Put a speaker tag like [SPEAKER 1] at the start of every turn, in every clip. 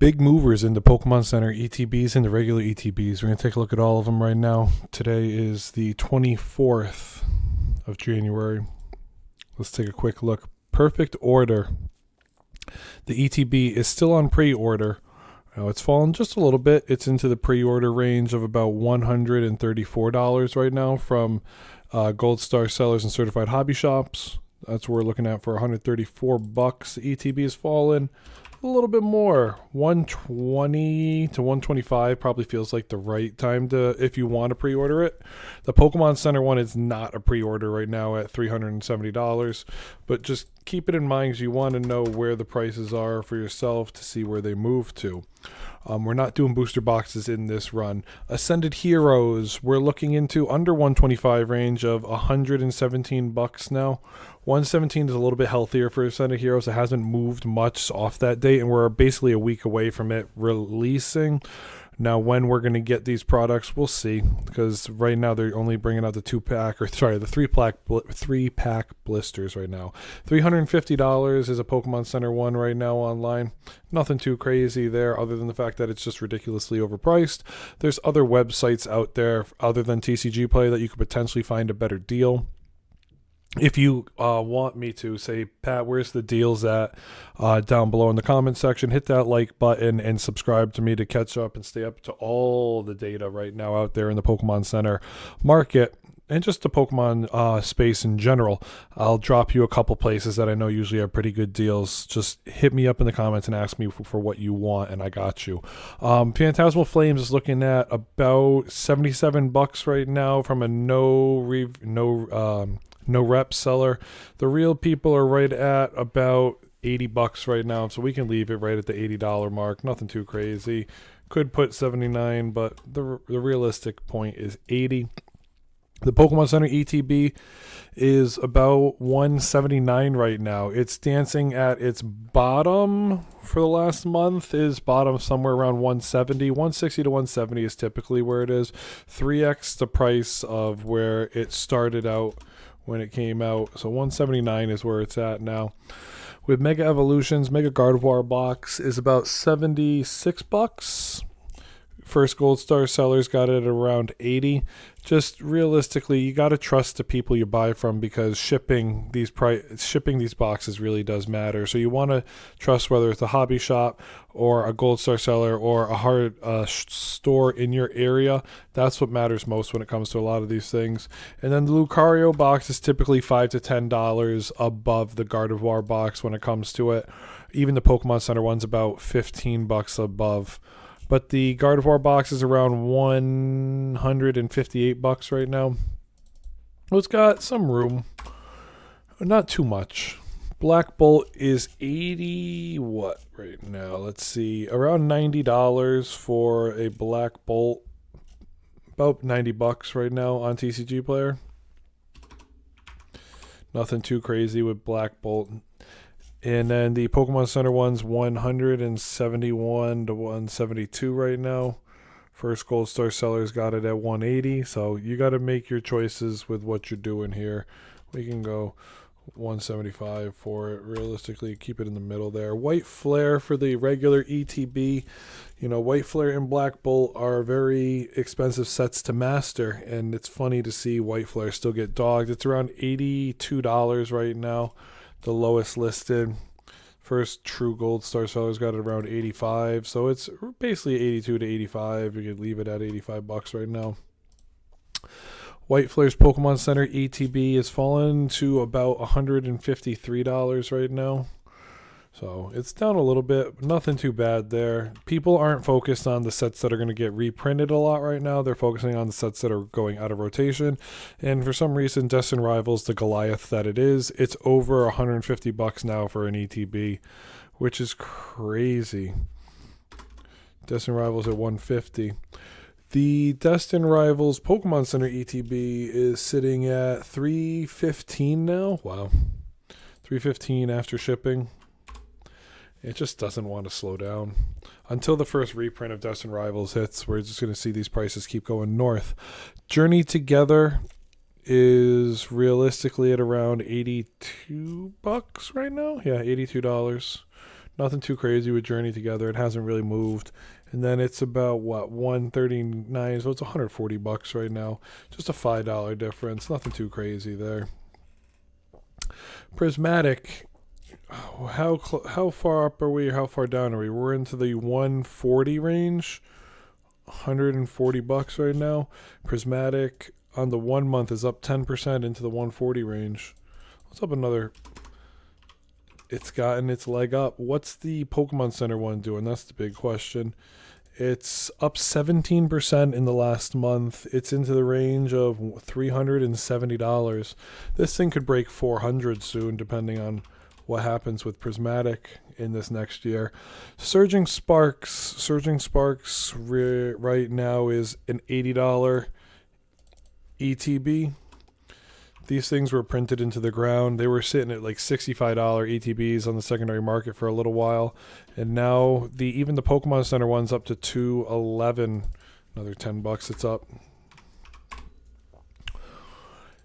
[SPEAKER 1] Big movers into Pokemon Center ETBs and the regular ETBs. We're going to take a look at all of them right now. Today is the 24th of January. Let's take a quick look. Perfect order. The ETB is still on pre-order. Now it's fallen just a little bit. It's into the pre-order range of about $134 right now from Gold Star sellers and certified hobby shops. That's what we're looking at for $134. The ETB has fallen a little bit more, 120 to 125 probably feels like the right time to, if you want to pre-order it. The Pokemon Center one is not a pre-order right now at $370, but just keep it in mind because you want to know where the prices are for yourself to see where they move to. We're not doing booster boxes in this run. Ascended Heroes, we're looking into under 125 range of $117 now. 117 is a little bit healthier for Ascended Heroes. It hasn't moved much off that date, and we're basically a week away from it releasing. Now, when we're going to get these products, we'll see, because right now they're only bringing out the the three-pack blisters right now. $350 is a Pokemon Center one right now online. Nothing too crazy there, other than the fact that it's just ridiculously overpriced. There's other websites out there, other than TCG Play, that you could potentially find a better deal. If you want me to say, Pat, where's the deals at, down below in the comment section, hit that like button and subscribe to me to catch up and stay up to all the data right now out there in the Pokemon Center market and just the Pokemon space in general. I'll drop you a couple places that I know usually have pretty good deals. Just hit me up in the comments and ask me for what you want, and I got you. Phantasmal Flames is looking at about $77 right now from a no rep seller. The real people are right at about $80 right now, so we can leave it right at the $80 mark. Nothing too crazy. Could put 79, but the realistic point is 80. The Pokemon Center ETB is about 179 right now. It's dancing at its bottom for the last month, is bottom somewhere around 170. 160 to 170 is typically where it is. 3x the price of where it started out when it came out. So 179 is where it's at now. With Mega Evolutions, Mega Gardevoir box is about $76. First Gold Star sellers got it at around 80. Just realistically, you got to trust the people you buy from, because shipping these boxes really does matter. So you want to trust whether it's a hobby shop or a Gold Star seller or a hard store in your area. That's what matters most when it comes to a lot of these things. And then the Lucario box is typically $5 to $10 above the Gardevoir box when it comes to it. Even the Pokemon Center one's about $15 above. But the Gardevoir box is around $158 right now. It's got some room. Not too much. Black Bolt is 80 what right now? Let's see. Around $90 for a Black Bolt. About $90 right now on TCG Player. Nothing too crazy with Black Bolt. And then the Pokemon Center one's 171 to 172 right now. First Gold Star sellers got it at 180. So you got to make your choices with what you're doing here. We can go 175 for it. Realistically, keep it in the middle there. White Flare for the regular ETB. You know, White Flare and Black Bolt are very expensive sets to master. And it's funny to see White Flare still get dogged. It's around $82 right now. The lowest listed. First true Gold Star sellers got it around 85. So it's basically 82 to 85. You could leave it at $85 right now. White Flare's Pokemon Center ETB has fallen to about $153 right now. So it's down a little bit. Nothing too bad there. People aren't focused on the sets that are going to get reprinted a lot right now. They're focusing on the sets that are going out of rotation. And for some reason, Destined Rivals, the Goliath that it is, it's over $150 now for an ETB, which is crazy. Destined Rivals at $150. The Destined Rivals Pokemon Center ETB is sitting at $315 now. Wow. $315 after shipping. It just doesn't want to slow down. Until the first reprint of Destined Rivals hits, we're just going to see these prices keep going north. Journey Together is realistically at around $82 right now. Yeah, $82. Nothing too crazy with Journey Together. It hasn't really moved. And then it's about what, 139, so it's $140 right now. Just a $5 difference. Nothing too crazy there. Prismatic, how far up are we? How far down are we? We're into the 140 range. $140 right now. Prismatic on the 1 month is up 10% into the 140 range. What's up another? It's gotten its leg up. What's the Pokemon Center one doing? That's the big question. It's up 17% in the last month. It's into the range of $370. This thing could break 400 soon, depending on what happens with Prismatic in this next year. Surging Sparks right now is an $80 ETB. These things were printed into the ground. They were sitting at like $65 ETBs on the secondary market for a little while, and now even the Pokemon Center one's up to $211. Another $10 it's up.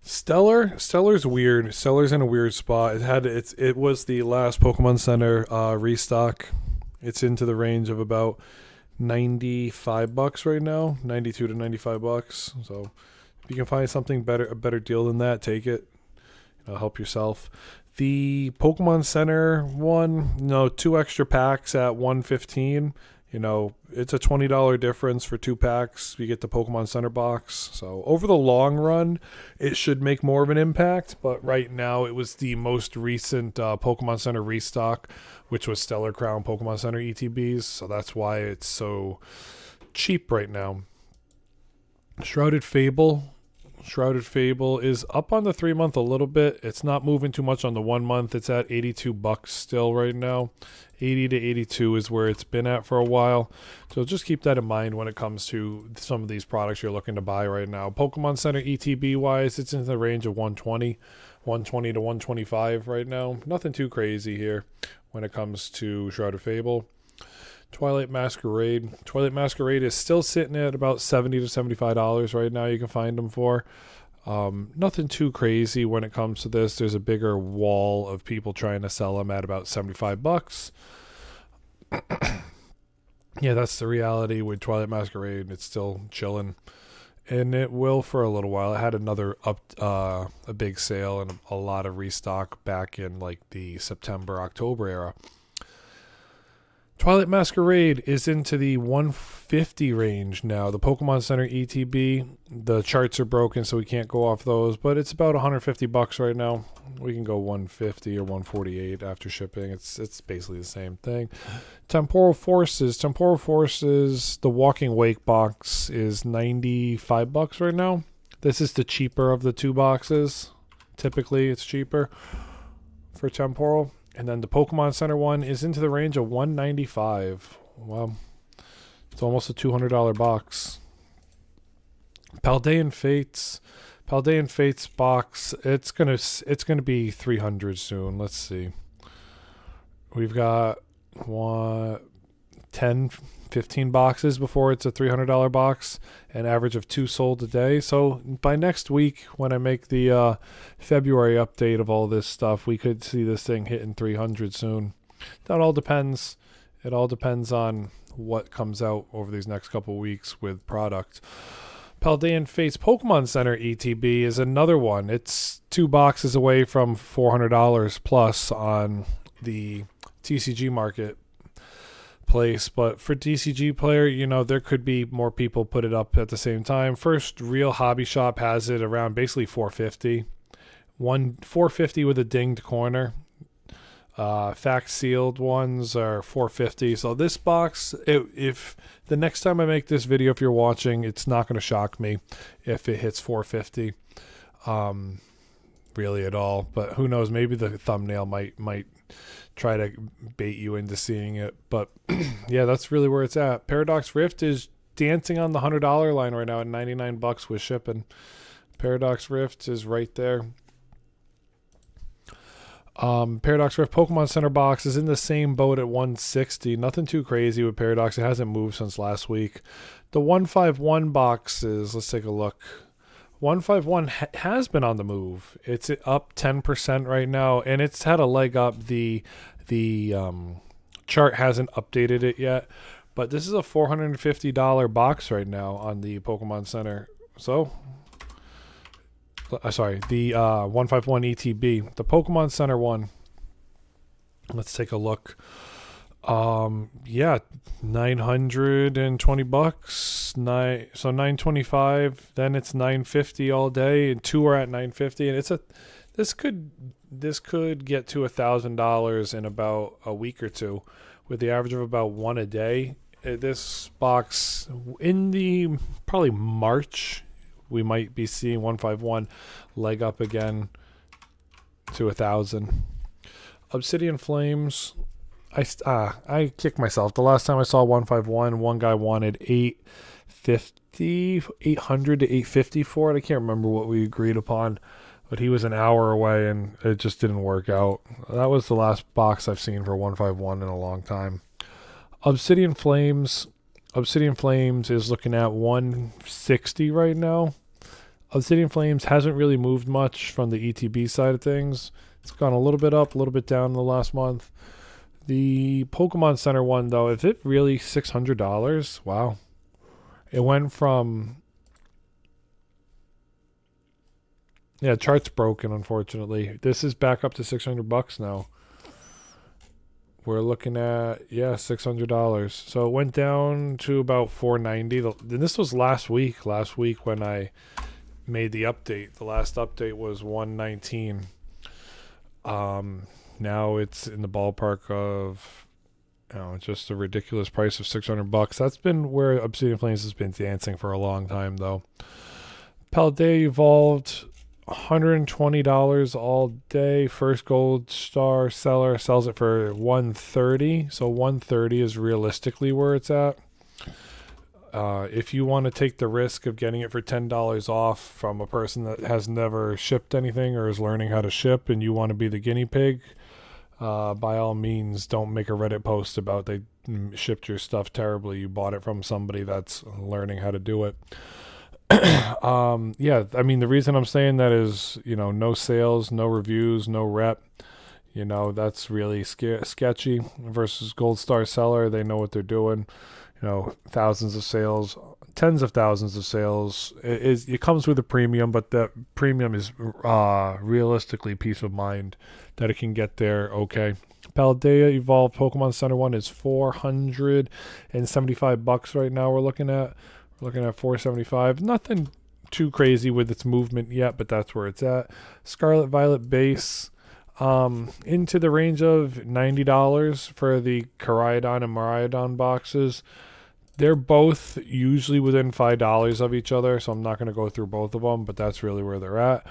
[SPEAKER 1] Stellar's weird. Stellar's in a weird spot. It was the last Pokemon Center restock. It's into the range of about $95 right now, $92 to $95. So if you can find something better, a better deal than that, take it. Help yourself. The Pokemon Center one, 2 extra packs at $115. It's a $20 difference for 2 packs. You get the Pokemon Center box. So over the long run, it should make more of an impact. But right now, it was the most recent Pokemon Center restock, which was Stellar Crown Pokemon Center ETBs. So that's why it's so cheap right now. Shrouded Fable is up on the 3 month a little bit. It's not moving too much on the 1 month. It's at $82 still right now. 80 to 82 is where it's been at for a while. So just keep that in mind when it comes to some of these products you're looking to buy right now. Pokemon Center ETB wise, it's in the range of 120 to 125 right now. Nothing too crazy here when it comes to Shrouded Fable. Twilight Masquerade is still sitting at about $70 to $75 right now. You can find them for nothing too crazy when it comes to this. There's a bigger wall of people trying to sell them at about $75. Yeah, that's the reality with Twilight Masquerade. It's still chilling, and it will for a little while. It had another a big sale and a lot of restock back in like the September-October era. Twilight Masquerade is into the 150 range now. The Pokemon Center ETB, the charts are broken, so we can't go off those, but it's about $150 right now. We can go 150 or 148 after shipping. It's basically the same thing. Temporal Forces, the Walking Wake box is $95 right now. This is the cheaper of the 2 boxes. Typically, it's cheaper for Temporal. And then the Pokemon Center one is into the range of $195. Wow. It's almost a $200 box. Paldean Fates box, it's gonna be $300 soon. Let's see. We've got 15 boxes before it's a $300 box, an average of 2 sold a day. So by next week, when I make the February update of all this stuff, we could see this thing hitting 300 soon. That all depends. It all depends on what comes out over these next couple weeks with product. Paldean Fates Pokemon Center ETB is another one. It's 2 boxes away from $400 plus on the TCG market place, but for TCG player, there could be more people put it up at the same time. First Real Hobby Shop has it around basically $450. $450 with a dinged corner. Fact sealed ones are $450. So this box, if the next time I make this video, if you're watching, it's not going to shock me if it hits $450 really at all. But who knows, maybe the thumbnail might try to bait you into seeing it. But yeah, that's really where it's at. Paradox Rift is dancing on the $100 line right now at $99 with shipping. Paradox Rift is right there. Paradox Rift Pokemon Center box is in the same boat at $160. Nothing too crazy with Paradox. It hasn't moved since last week. The 151 boxes, let's take a look. 151 has been on the move. It's up 10% right now, and it's had a leg up. The Chart hasn't updated it yet, but this is a $450 box right now on the Pokemon Center. So, sorry, the 151 ETB, the Pokemon Center one. Let's take a look. Yeah, $920. So $925. Then it's $950 all day, and 2 are at $950. And this could get to $1,000 in about a week or two, with the average of about 1 a day. This box in the probably March, we might be seeing 151 leg up again to 1,000. Obsidian Flames. I kicked myself. The last time I saw 151, one guy wanted 800 to 850 for it. I can't remember what we agreed upon, but he was an hour away and it just didn't work out. That was the last box I've seen for 151 in a long time. Obsidian Flames is looking at 160 right now. Obsidian Flames hasn't really moved much from the ETB side of things. It's gone a little bit up, a little bit down in the last month. The Pokemon Center one, though, is it really $600? Wow. It went from... Yeah, chart's broken, unfortunately. This is back up to $600 now. We're looking at, yeah, $600. So it went down to about $490. And this was last week. Last week when I made the update. The last update was $119. Now it's in the ballpark of, just a ridiculous price of $600. That's been where Obsidian Flames has been dancing for a long time, though. Paldea Evolved, $120 all day. First gold star seller sells it for $130. So $130 is realistically where it's at. If you want to take the risk of getting it for $10 off from a person that has never shipped anything or is learning how to ship, and you want to be the guinea pig, by all means, don't make a Reddit post about they shipped your stuff terribly. You bought it from somebody that's learning how to do it. Yeah, I mean, the reason I'm saying that is, no sales, no reviews, no rep. That's really sketchy versus Gold Star Seller. They know what they're doing. Thousands of sales, tens of thousands of sales. It comes with a premium, but that premium is realistically peace of mind that it can get there. Okay. Paldea Evolved Pokemon Center one is $475 right now. We're looking at $475. Nothing too crazy with its movement yet, but that's where it's at. Scarlet Violet base, into the range of $90 for the Koraidon and Miraidon boxes. They're both usually within $5 of each other, so I'm not going to go through both of them, but that's really where they're at.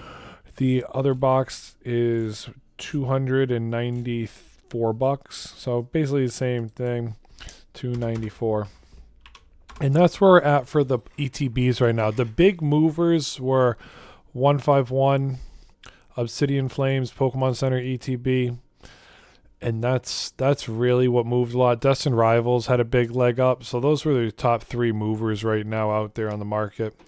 [SPEAKER 1] The other box is $294, so basically the same thing, $294. And that's where we're at for the ETBs right now. The big movers were 151, Obsidian Flames, Pokemon Center ETB. And that's really what moved a lot. Destined Rivals had a big leg up. So those were the top 3 movers right now out there on the market.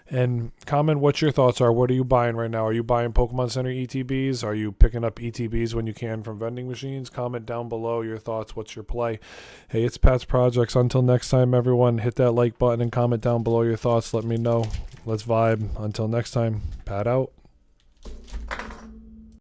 [SPEAKER 1] And comment what your thoughts are. What are you buying right now? Are you buying Pokemon Center ETBs? Are you picking up ETBs when you can from vending machines? Comment down below your thoughts. What's your play? Hey, it's Pat's Projects. Until next time, everyone, hit that like button and comment down below your thoughts. Let me know. Let's vibe. Until next time, Pat out.